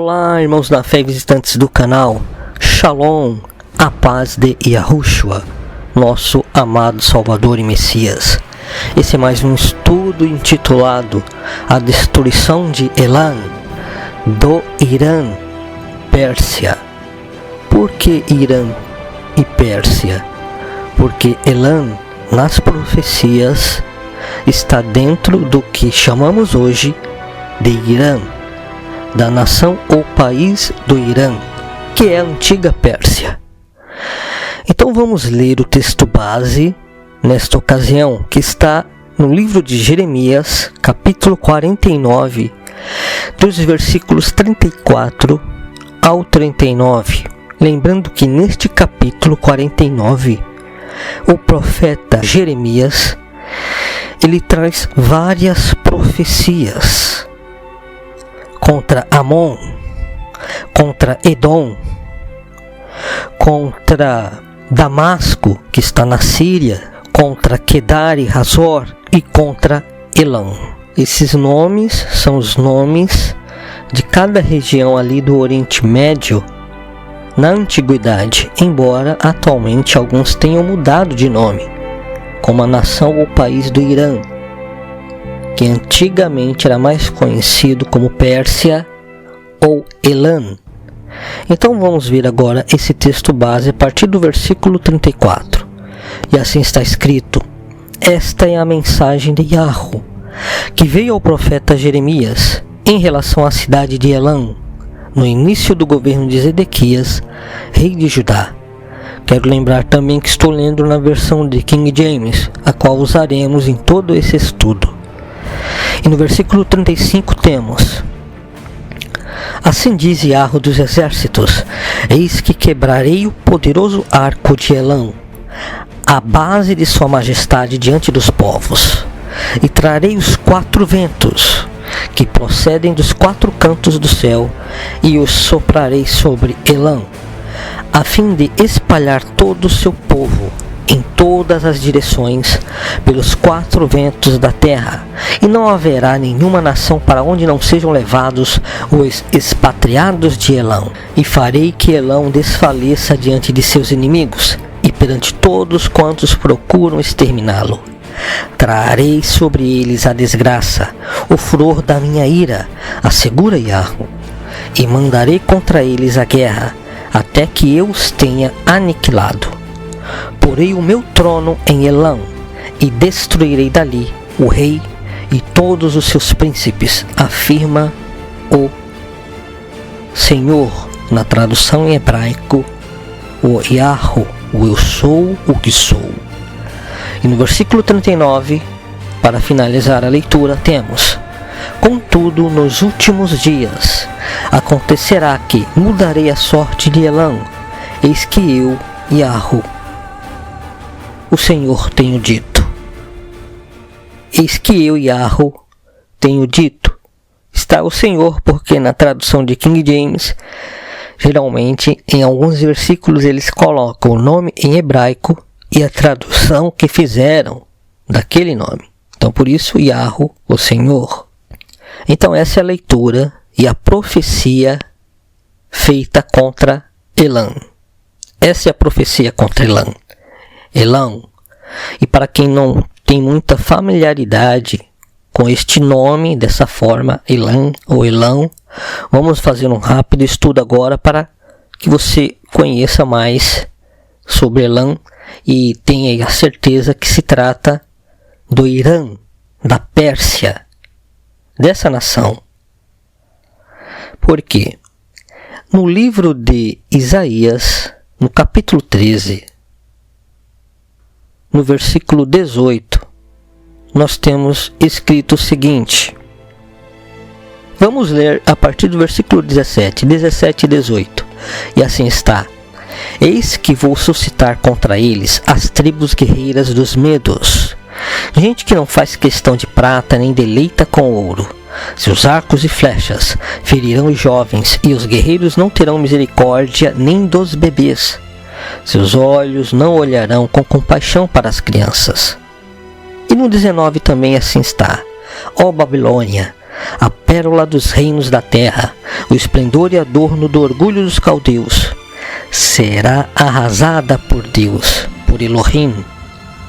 Olá, irmãos da fé e visitantes do canal. Shalom, a paz de Yahushua, nosso amado Salvador e Messias. Esse é mais um estudo intitulado A Destruição de Elam, do Irã, Pérsia. Por que Irã e Pérsia? Porque Elam, nas profecias, está dentro do que chamamos hoje de Irã, da nação ou país do Irã, que é a antiga Pérsia. Então vamos ler o texto base nesta ocasião, que está no livro de Jeremias, capítulo 49, dos versículos 34 ao 39. Lembrando que neste capítulo 49, o profeta Jeremias, ele traz várias profecias contra Amon, contra Edom, contra Damasco, que está na Síria, contra Kedar e Hazor e contra Elam. Esses nomes são os nomes de cada região ali do Oriente Médio na antiguidade, embora atualmente alguns tenham mudado de nome, como a nação ou país do Irã, que antigamente era mais conhecido como Pérsia ou Elam. Então vamos ver agora esse texto base a partir do versículo 34. E assim está escrito: esta é a mensagem de Yahu, que veio ao profeta Jeremias em relação à cidade de Elam, no início do governo de Zedequias, rei de Judá. Quero lembrar também que estou lendo na versão de King James, a qual usaremos em todo esse estudo. E no versículo 35 temos: assim diz Yahu dos exércitos, eis que quebrarei o poderoso arco de Elam, a base de sua majestade diante dos povos, e trarei os 4 ventos, que procedem dos 4 cantos do céu, e os soprarei sobre Elam, a fim de espalhar todo o seu povo em todas as direções, pelos 4 ventos da terra, e não haverá nenhuma nação para onde não sejam levados os expatriados de Elam. E farei que Elam desfaleça diante de seus inimigos, e perante todos quantos procuram exterminá-lo. Trarei sobre eles a desgraça, o furor da minha ira, assegura Yahu, e mandarei contra eles a guerra, até que eu os tenha aniquilado. Porei o meu trono em Elam, e destruirei dali o rei e todos os seus príncipes, afirma o Senhor, na tradução em hebraico, o Yahu, o eu sou o que sou. E no versículo 39, para finalizar a leitura, temos: contudo, nos últimos dias acontecerá que mudarei a sorte de Elam, eis que eu, Yahu, o Senhor, tenho dito. Eis que eu, Yahu, tenho dito. Está o Senhor, porque na tradução de King James, geralmente em alguns versículos eles colocam o nome em hebraico e a tradução que fizeram daquele nome. Então por isso, Yahu, o Senhor. Então essa é a leitura e a profecia feita contra Elam. Essa é a profecia contra Elam. Elam. E para quem não tem muita familiaridade com este nome, dessa forma, Elam ou Elão, vamos fazer um rápido estudo agora para que você conheça mais sobre Elam e tenha a certeza que se trata do Irã, da Pérsia, dessa nação. Por quê? No livro de Isaías, no capítulo 13, no versículo 18, nós temos escrito o seguinte. Vamos ler a partir do versículo 17 e 18. E assim está: eis que vou suscitar contra eles as tribos guerreiras dos medos, gente que não faz questão de prata nem deleita com ouro. Seus arcos e flechas ferirão os jovens, e os guerreiros não terão misericórdia nem dos bebês. Seus olhos não olharão com compaixão para as crianças. E no 19 também assim está: ó Babilônia, a pérola dos reinos da terra, o esplendor e adorno do orgulho dos caldeus, será arrasada por Deus, por Elohim,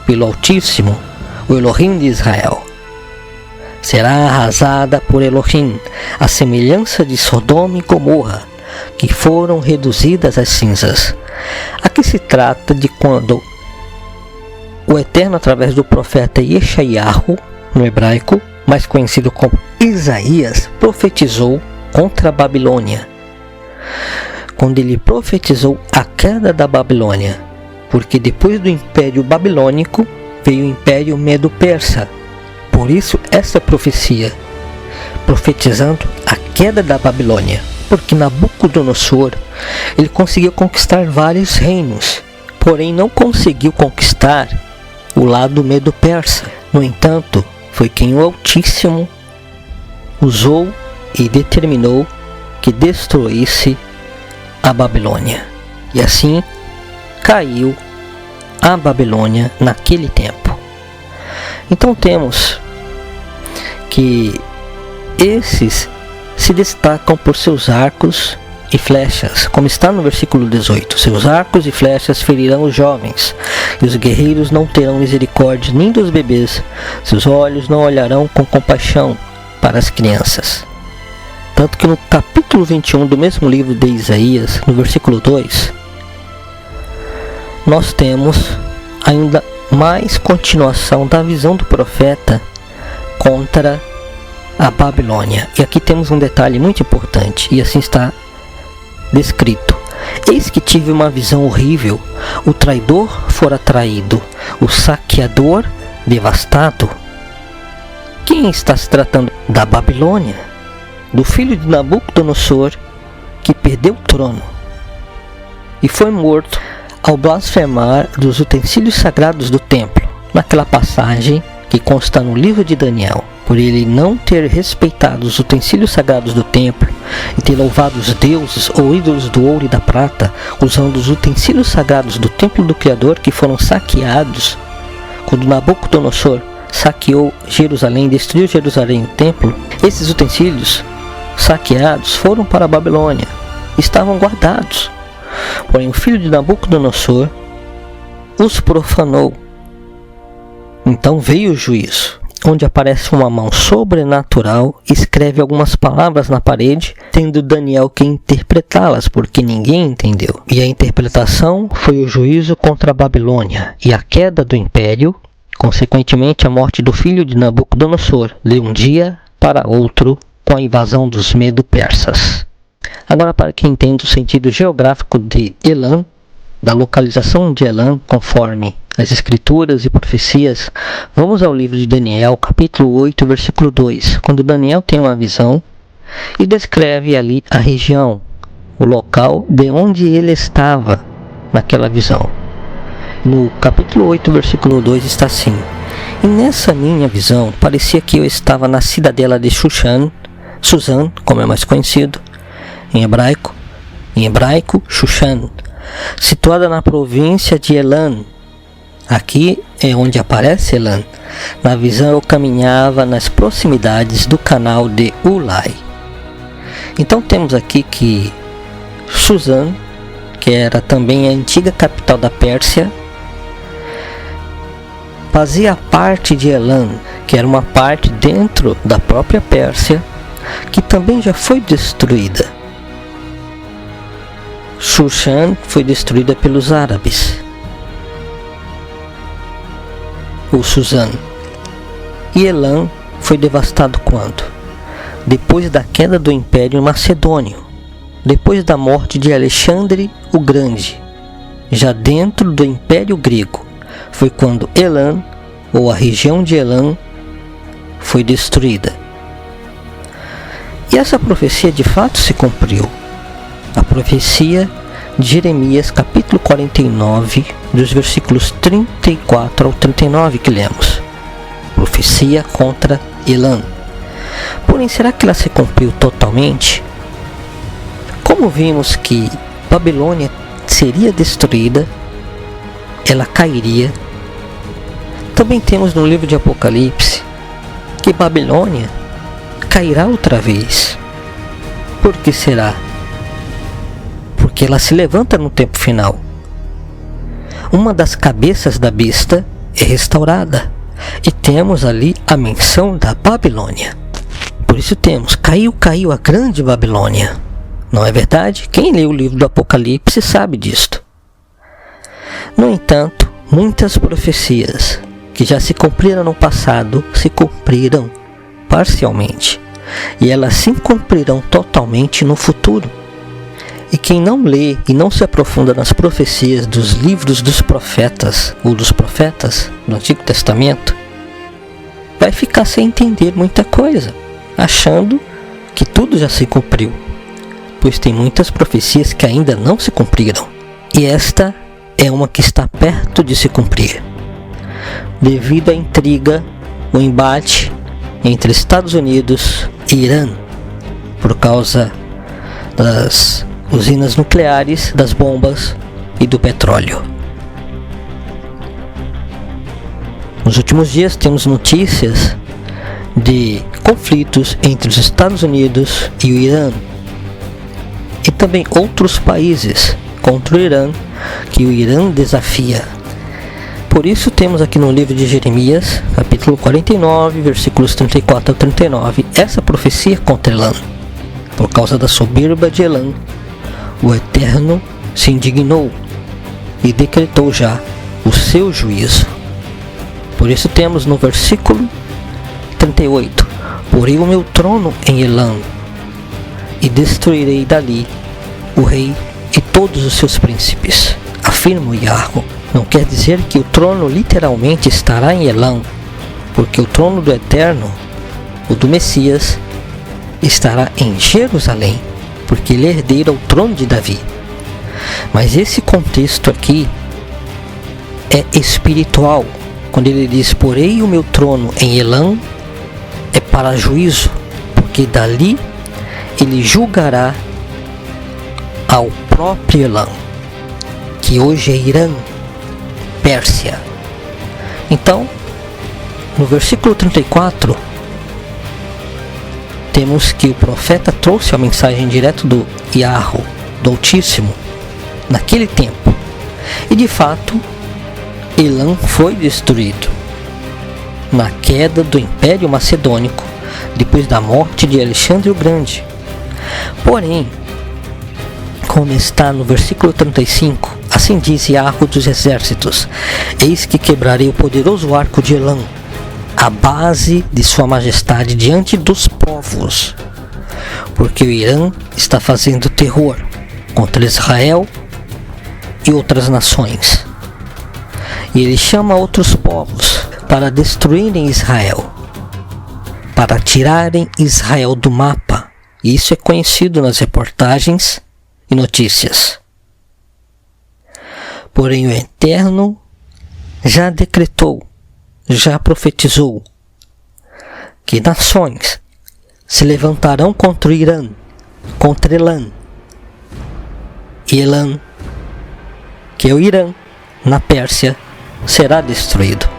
pelo Altíssimo, o Elohim de Israel. Será arrasada por Elohim, a semelhança de Sodoma e Gomorra, que foram reduzidas às cinzas. Aqui se trata de quando o Eterno, através do profeta Yeshayahu, no hebraico, mais conhecido como Isaías, profetizou contra a Babilônia. Quando ele profetizou a queda da Babilônia, porque depois do Império Babilônico veio o Império Medo-Persa. Por isso essa profecia, profetizando a queda da Babilônia, porque Nabucodonosor ele conseguiu conquistar vários reinos, porém não conseguiu conquistar o lado Medo-Persa. No entanto, foi quem o Altíssimo usou e determinou que destruísse a Babilônia. E assim caiu a Babilônia naquele tempo. Então temos que esses se destacam por seus arcos e flechas, como está no versículo 18. Seus arcos e flechas ferirão os jovens, e os guerreiros não terão misericórdia nem dos bebês. Seus olhos não olharão com compaixão para as crianças. Tanto que no capítulo 21 do mesmo livro de Isaías, no versículo 2, nós temos ainda mais continuação da visão do profeta contra a Babilônia. E aqui temos um detalhe muito importante, e assim está descrito: eis que tive uma visão horrível, o traidor fora traído, o saqueador devastado. Quem está se tratando? Da Babilônia, do filho de Nabucodonosor, que perdeu o trono e foi morto ao blasfemar dos utensílios sagrados do templo, naquela passagem que consta no livro de Daniel. Por ele não ter respeitado os utensílios sagrados do templo e ter louvado os deuses ou ídolos do ouro e da prata, usando os utensílios sagrados do templo do Criador, que foram saqueados quando Nabucodonosor saqueou Jerusalém, destruiu Jerusalém, o templo. Esses utensílios saqueados foram para a Babilônia, estavam guardados. Porém o filho de Nabucodonosor os profanou. Então veio o juízo, onde aparece uma mão sobrenatural, escreve algumas palavras na parede, tendo Daniel que interpretá-las, porque ninguém entendeu. E a interpretação foi o juízo contra a Babilônia e a queda do império, consequentemente a morte do filho de Nabucodonosor, de um dia para outro, com a invasão dos Medo-Persas. Agora, para quem entende o sentido geográfico de Elam, da localização de Elam, conforme as escrituras e profecias, vamos ao livro de Daniel, capítulo 8, versículo 2, quando Daniel tem uma visão e descreve ali a região, o local de onde ele estava naquela visão. No capítulo 8, versículo 2 está assim: e nessa minha visão parecia que eu estava na cidadela de Shushan, Suzã, como é mais conhecido em hebraico, Shushan, situada na província de Elam. Aqui é onde aparece Elam. Na visão eu caminhava nas proximidades do canal de Ulai. Então temos aqui que Suzã, que era também a antiga capital da Pérsia, fazia parte de Elam, que era uma parte dentro da própria Pérsia, que também já foi destruída. Shushan foi destruída pelos árabes, ou Suzã. E Elam foi devastado quando? Depois da queda do Império Macedônio, depois da morte de Alexandre o Grande, já dentro do Império Grego, foi quando Elam, ou a região de Elam, foi destruída. E essa profecia de fato se cumpriu. A profecia de Jeremias, capítulo 49, dos versículos 34 ao 39 que lemos. Profecia contra Elam. Porém, será que ela se cumpriu totalmente? Como vimos que Babilônia seria destruída, ela cairia. Também temos no livro de Apocalipse que Babilônia cairá outra vez. Por que será? Porque ela se levanta no tempo final. Uma das cabeças da besta é restaurada. E temos ali a menção da Babilônia. Por isso temos, caiu a grande Babilônia. Não é verdade? Quem lê o livro do Apocalipse sabe disto. No entanto, muitas profecias que já se cumpriram no passado se cumpriram parcialmente. E elas se cumprirão totalmente no futuro. E quem não lê e não se aprofunda nas profecias dos livros dos profetas, ou dos profetas do Antigo Testamento, vai ficar sem entender muita coisa, achando que tudo já se cumpriu, pois tem muitas profecias que ainda não se cumpriram. E esta é uma que está perto de se cumprir, devido à intriga, o embate entre Estados Unidos e Irã, por causa das usinas nucleares, das bombas e do petróleo. Nos últimos dias temos notícias de conflitos entre os Estados Unidos e o Irã, e também outros países contra o Irã que o Irã desafia. Por isso temos aqui no livro de Jeremias, capítulo 49, versículos 34 a 39, essa profecia contra Elã. Por causa da soberba de Elã, o Eterno se indignou e decretou já o seu juízo. Por isso temos no versículo 38, porei o meu trono em Elã, e destruirei dali o rei e todos os seus príncipes, afirma o Yahweh. Não quer dizer que o trono literalmente estará em Elã, porque o trono do Eterno, o do Messias, estará em Jerusalém, porque ele é herdeiro ao trono de Davi. Mas esse contexto aqui é espiritual. Quando ele diz, porei o meu trono em Elã, é para juízo, porque dali ele julgará ao próprio Elã, que hoje é Irã, Pérsia. Então, no versículo 34, temos que o profeta trouxe a mensagem direto do Yahweh, do Altíssimo, naquele tempo. E de fato, Elã foi destruído na queda do Império Macedônico, depois da morte de Alexandre o Grande. Porém, como está no versículo 35, assim diz Yahweh dos exércitos, eis que quebrarei o poderoso arco de Elã, a base de sua majestade diante dos povos, porque o Irã está fazendo terror contra Israel e outras nações, e ele chama outros povos para destruírem Israel, para tirarem Israel do mapa. E isso é conhecido nas reportagens e notícias. Porém o Eterno já decretou, já profetizou que nações se levantarão contra o Irã, contra Elã. E Elã, que é o Irã, na Pérsia, será destruído.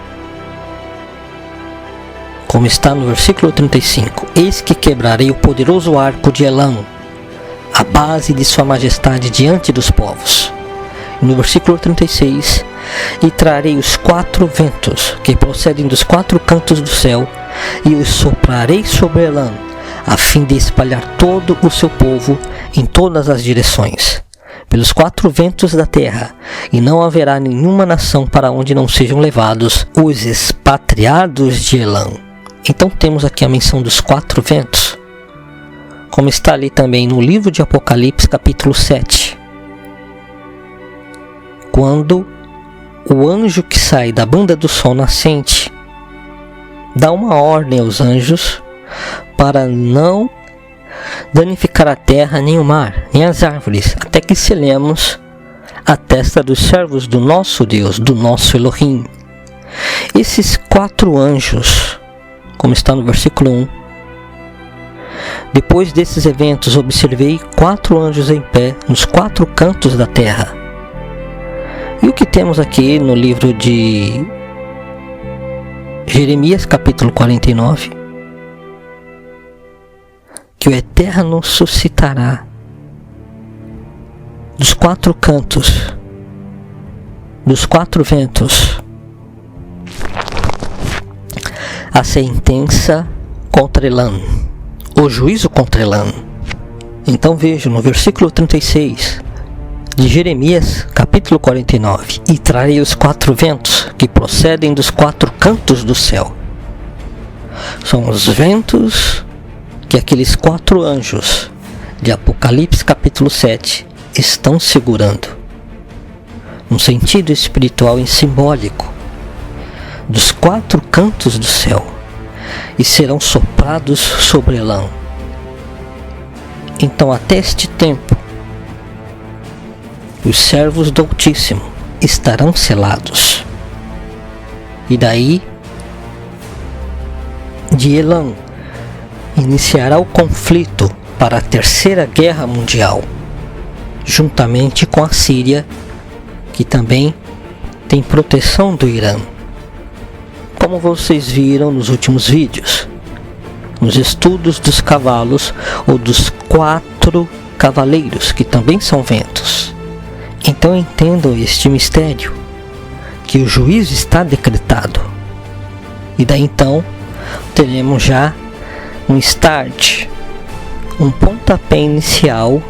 Como está no versículo 35, eis que quebrarei o poderoso arco de Elã, a base de sua majestade diante dos povos. E no versículo 36, e trarei os 4 ventos que procedem dos 4 cantos do céu, e os soprarei sobre Elã, a fim de espalhar todo o seu povo em todas as direções, pelos 4 ventos da terra, e não haverá nenhuma nação para onde não sejam levados os expatriados de Elã. Então temos aqui a menção dos 4 ventos, como está ali também no livro de Apocalipse, capítulo 7, quando o anjo que sai da banda do sol nascente dá uma ordem aos anjos para não danificar a terra, nem o mar, nem as árvores, até que selemos a testa dos servos do nosso Deus, do nosso Elohim. Esses 4 anjos, como está no versículo 1, depois desses eventos observei 4 anjos em pé nos 4 cantos da terra. E o que temos aqui no livro de Jeremias, capítulo 49, que o Eterno suscitará dos 4 cantos, dos 4 ventos, a sentença contra Elã, o juízo contra Elã. Então veja no versículo 36 de Jeremias, capítulo 49: e trarei os 4 ventos que procedem dos 4 cantos do céu. São os ventos que aqueles 4 anjos de Apocalipse capítulo 7 estão segurando, um sentido espiritual e simbólico, dos 4 cantos do céu, e serão soprados sobre Elã. Então, até este tempo, os servos do Altíssimo estarão selados. E daí, de Elã, iniciará o conflito para a Terceira Guerra Mundial, juntamente com a Síria, que também tem proteção do Irã. Como vocês viram nos últimos vídeos, nos estudos dos cavalos ou dos 4 cavaleiros, que também são ventos. Então entendam este mistério, que o juízo está decretado. E daí então teremos já um start, um pontapé inicial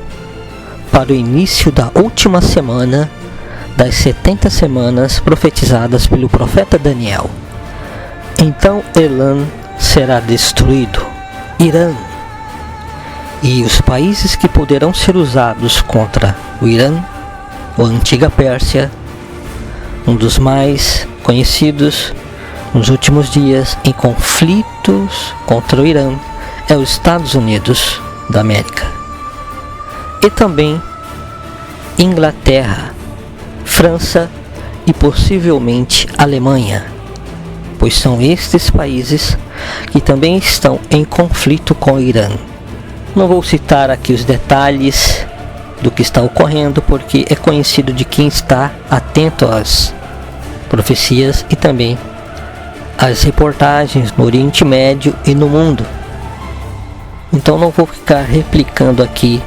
para o início da última semana das 70 semanas profetizadas pelo profeta Daniel. Então Elã será destruído, Irã, e os países que poderão ser usados contra o Irã, ou a antiga Pérsia, um dos mais conhecidos nos últimos dias em conflitos contra o Irã, é os Estados Unidos da América, e também Inglaterra, França e possivelmente Alemanha, pois são estes países que também estão em conflito com o Irã. Não vou citar aqui os detalhes do que está ocorrendo, porque é conhecido de quem está atento às profecias e também às reportagens no Oriente Médio e no mundo. Então não vou ficar replicando aqui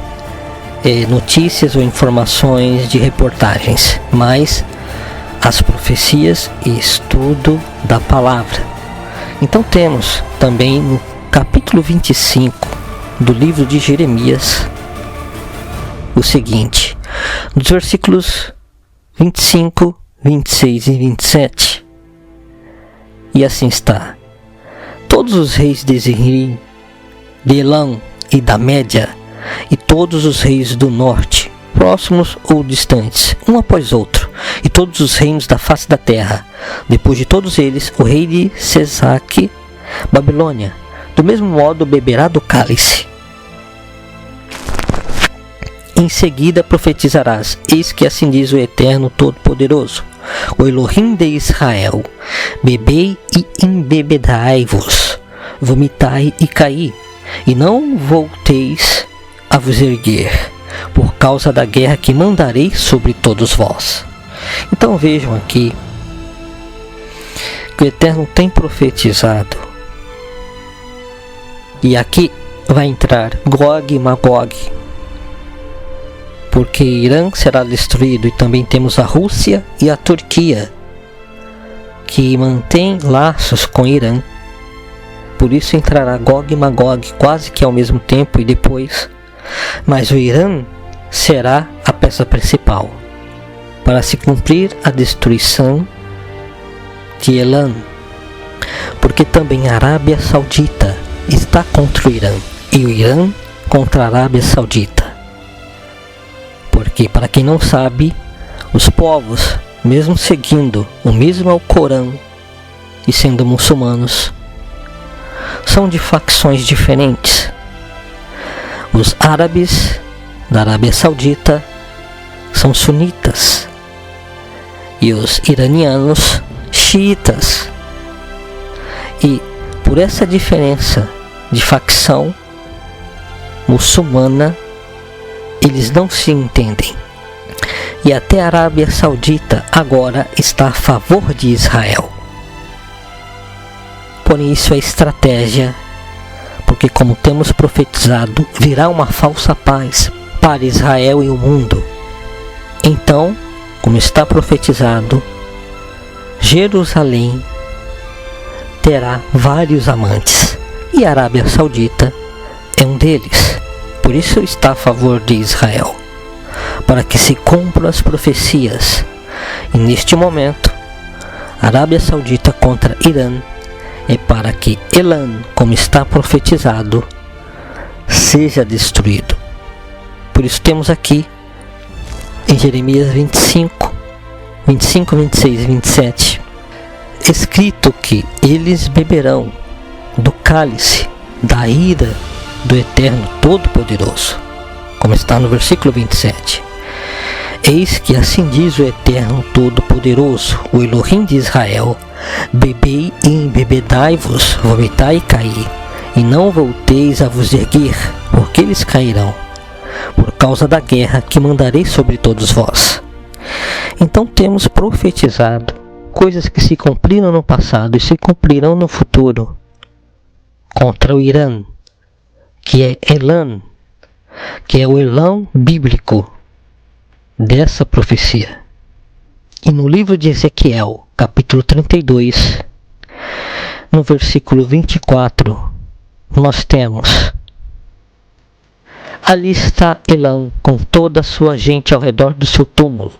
notícias ou informações de reportagens, mas as profecias e estudo da palavra. Então temos também no capítulo 25 do livro de Jeremias o seguinte, nos versículos 25, 26 e 27. E assim está: todos os reis de Zerri, de Elã e da Média, e todos os reis do norte, próximos ou distantes, um após outro, e todos os reinos da face da terra, depois de todos eles, o rei de Sesaque, Babilônia, do mesmo modo beberá do cálice. Em seguida profetizarás: eis que assim diz o Eterno Todo-Poderoso, o Elohim de Israel: bebei e embebedai-vos, vomitai e caí, e não volteis a vos erguer, por causa da guerra que mandarei sobre todos vós. Então vejam aqui que o Eterno tem profetizado, e aqui vai entrar Gog e Magog, porque Irã será destruído, e também temos a Rússia e a Turquia, que mantém laços com Irã. Por isso entrará Gog e Magog quase que ao mesmo tempo e depois. Mas o Irã será a peça principal para se cumprir a destruição de Elã, porque também a Arábia Saudita está contra o Irã, e o Irã contra a Arábia Saudita. Porque, para quem não sabe, os povos, mesmo seguindo o mesmo Alcorão e sendo muçulmanos, são de facções diferentes. Os árabes da Arábia Saudita são sunitas e os iranianos xiitas. E por essa diferença de facção muçulmana, eles não se entendem. E até a Arábia Saudita agora está a favor de Israel. Por isso a estratégia porque como temos profetizado, virá uma falsa paz para Israel e o mundo. Então, como está profetizado, Jerusalém terá vários amantes, e a Arábia Saudita é um deles. Por isso está a favor de Israel, para que se cumpram as profecias. E neste momento, Arábia Saudita contra Irã é para que Elã, como está profetizado, seja destruído. Por isso temos aqui em Jeremias 25, 26 e 27 escrito que eles beberão do cálice da ira do Eterno Todo-Poderoso, como está no versículo 27. Eis que assim diz o Eterno Todo-Poderoso, o Elohim de Israel: bebei e embebedai-vos, vomitai e caí, e não volteis a vos erguer, porque eles cairão, por causa da guerra que mandarei sobre todos vós. Então temos profetizado coisas que se cumpriram no passado e se cumprirão no futuro contra o Irã, que é Elã, que é o Elão bíblico dessa profecia. E no livro de Ezequiel, capítulo 32, no versículo 24, nós temos: ali está Elã com toda a sua gente ao redor do seu túmulo.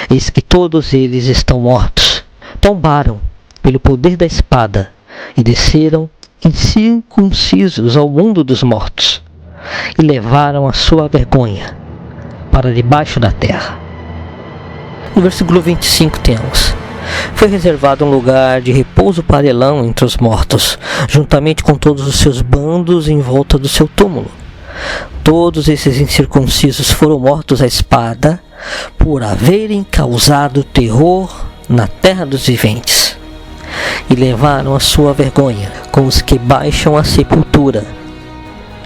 Eis que todos eles estão mortos. Tombaram pelo poder da espada e desceram incircuncisos ao mundo dos mortos, e levaram a sua vergonha para debaixo da terra. No versículo 25 temos: foi reservado um lugar de repouso para Elão entre os mortos, juntamente com todos os seus bandos em volta do seu túmulo. Todos esses incircuncisos foram mortos à espada por haverem causado terror na terra dos viventes, e levaram a sua vergonha com os que baixam a sepultura,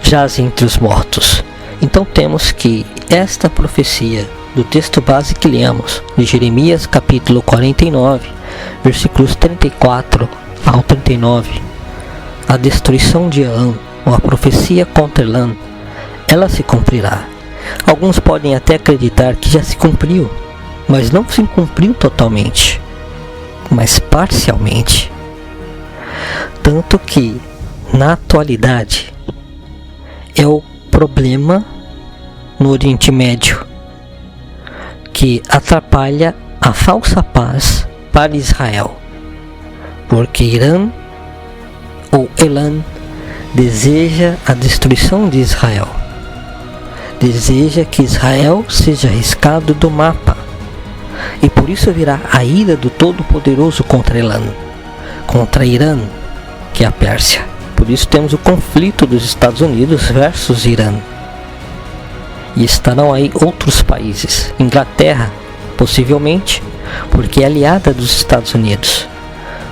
jaz entre os mortos. Então temos que esta profecia do texto base que lemos, de Jeremias capítulo 49, versículos 34 ao 39, a destruição de Elã, ou a profecia contra Elã, ela se cumprirá. Alguns podem até acreditar que já se cumpriu, mas não se cumpriu totalmente, mas parcialmente. Tanto que, na atualidade, é o problema no Oriente Médio que atrapalha a falsa paz para Israel, porque Irã ou Elã deseja a destruição de Israel, deseja que Israel seja riscado do mapa, e por isso virá a ira do Todo-Poderoso contra Elã, contra Irã, que é a Pérsia. Por isso temos o conflito dos Estados Unidos versus Irã. E estarão aí outros países. Inglaterra, possivelmente, porque é aliada dos Estados Unidos.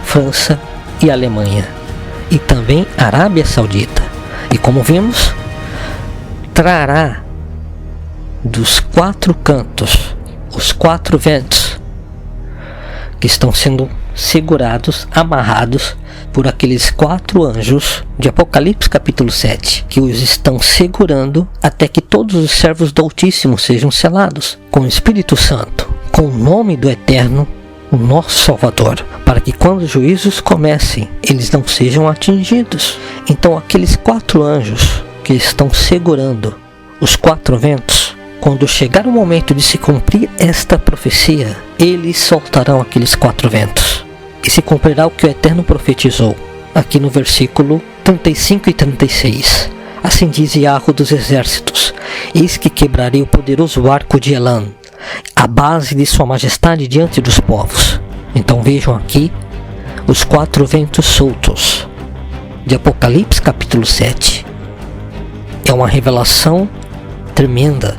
França e Alemanha. E também Arábia Saudita. E como vimos, trará dos quatro cantos os quatro ventos que estão sendo segurados, amarrados por aqueles quatro anjos de Apocalipse capítulo 7, que os estão segurando até que todos os servos do Altíssimo sejam selados com o Espírito Santo, com o nome do Eterno, o nosso Salvador, para que quando os juízos comecem, eles não sejam atingidos. Então aqueles quatro anjos que estão segurando os quatro ventos, quando chegar o momento de se cumprir esta profecia, eles soltarão aqueles quatro ventos, e se cumprirá o que o Eterno profetizou, aqui no versículo 35 e 36. Assim diz Yahweh dos exércitos: eis que quebrarei o poderoso arco de Elã, a base de sua majestade diante dos povos. Então vejam aqui os quatro ventos soltos de Apocalipse capítulo 7. É uma revelação tremenda.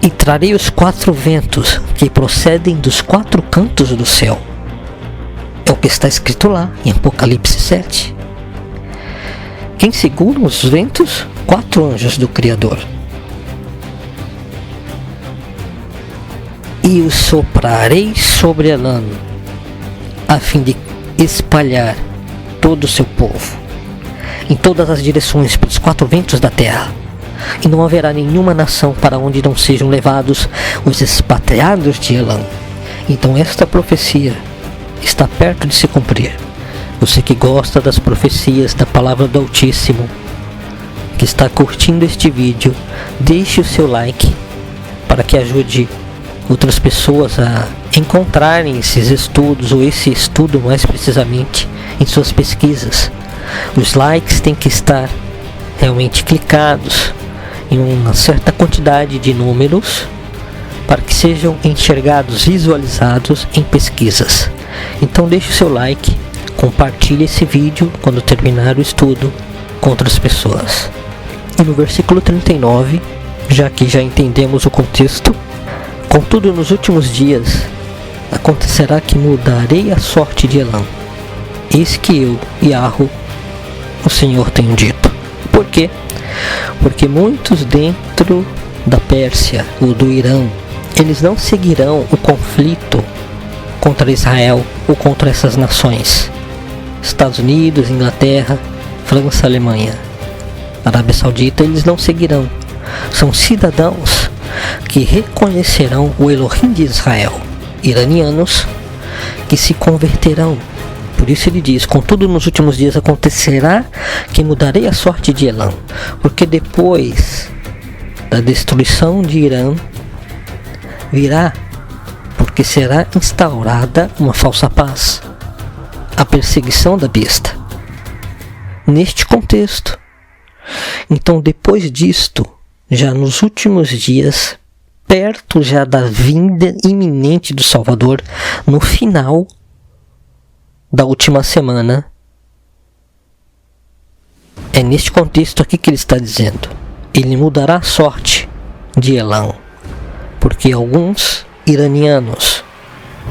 E trarei os quatro ventos que procedem dos quatro cantos do céu. É o que está escrito lá em Apocalipse 7. Quem segura os ventos? Quatro anjos do Criador. E os soprarei sobre Elã, a fim de espalhar todo o seu povo. em todas as direções pelos 4 ventos da terra. E não haverá nenhuma nação para onde não sejam levados os expatriados de Elam. Então esta profecia está perto de se cumprir. Você que gosta das profecias da palavra do Altíssimo, que está curtindo este vídeo, deixe o seu like para que ajude outras pessoas a encontrarem esses estudos, ou esse estudo mais precisamente, em suas pesquisas. Os likes têm que estar realmente clicados em uma certa quantidade de números para que sejam enxergados, visualizados em pesquisas. Então deixe o seu like, compartilhe esse vídeo quando terminar o estudo com outras pessoas. E no versículo 39, já que já entendemos o contexto: contudo, nos últimos dias acontecerá que mudarei a sorte de Elam. Eis que eu, Yahweh, o Senhor, tenho dito. Por quê? Porque muitos dentro da Pérsia ou do Irã, eles não seguirão o conflito contra Israel ou contra essas nações. Estados Unidos, Inglaterra, França, Alemanha, Arábia Saudita, eles não seguirão. São cidadãos que reconhecerão o Elohim de Israel. Iranianos que se converterão. Por isso ele diz: contudo, nos últimos dias acontecerá que mudarei a sorte de Elam. Porque depois da destruição de Irã virá, porque será instaurada uma falsa paz, a perseguição da besta. Neste contexto, então, depois disto, já nos últimos dias, perto já da vinda iminente do Salvador, no final da última semana, é neste contexto aqui que ele está dizendo: ele mudará a sorte de Elam, porque alguns iranianos,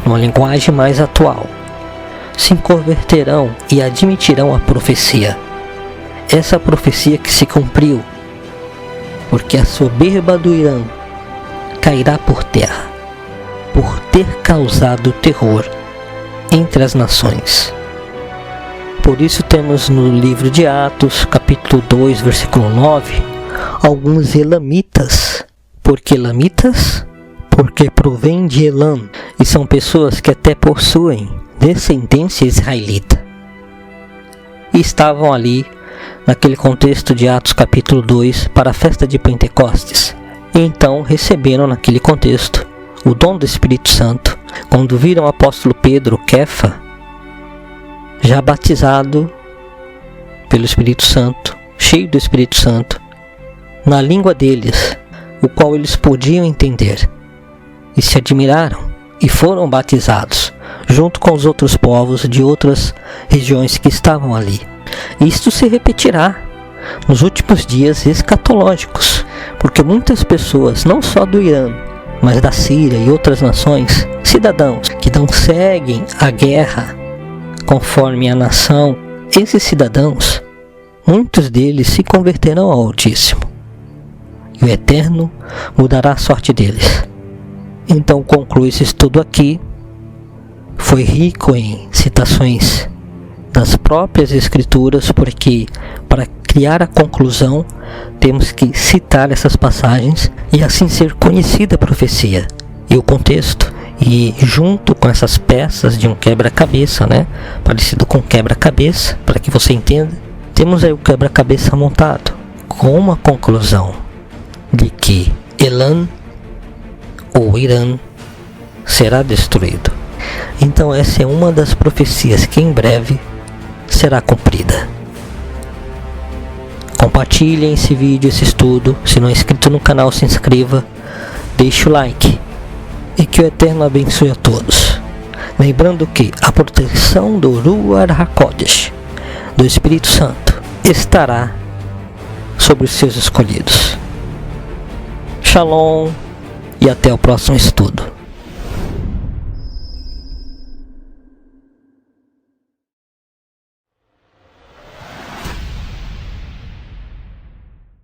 numa linguagem mais atual, se converterão e admitirão a profecia. Essa profecia que se cumpriu, porque a soberba do Irã cairá por terra, por ter causado terror entre as nações. Por isso temos no livro de Atos, capítulo 2, versículo 9, alguns elamitas. Por que elamitas? Porque provém de Elam, e são pessoas que até possuem descendência israelita. E estavam ali, naquele contexto de Atos capítulo 2, para a festa de Pentecostes. E então receberam naquele contexto o dom do Espírito Santo, quando viram o apóstolo Pedro, Kefa, já batizado pelo Espírito Santo, cheio do Espírito Santo, na língua deles, o qual eles podiam entender. E se admiraram e foram batizados, junto com os outros povos de outras regiões que estavam ali. Isto se repetirá nos últimos dias escatológicos, porque muitas pessoas, não só do Irã, mas da Síria e outras nações, cidadãos que não seguem a guerra conforme a nação, esses cidadãos, muitos deles se converterão ao Altíssimo, e o Eterno mudará a sorte deles. Então conclui esse estudo aqui. Foi rico em citações das próprias Escrituras, porque para criar a conclusão temos que citar essas passagens e assim ser conhecida a profecia e o contexto. E junto com essas peças de um quebra-cabeça, parecido com quebra-cabeça, para que você entenda, temos aí o quebra-cabeça montado com uma conclusão de que Elam ou Irã será destruído. Então essa é uma das profecias que em breve será cumprida. Compartilhem esse vídeo, esse estudo. Se não é inscrito no canal, se inscreva, deixe o like e que o Eterno abençoe a todos. Lembrando que a proteção do Ruach HaKodesh, do Espírito Santo, estará sobre os seus escolhidos. Shalom e até o próximo estudo.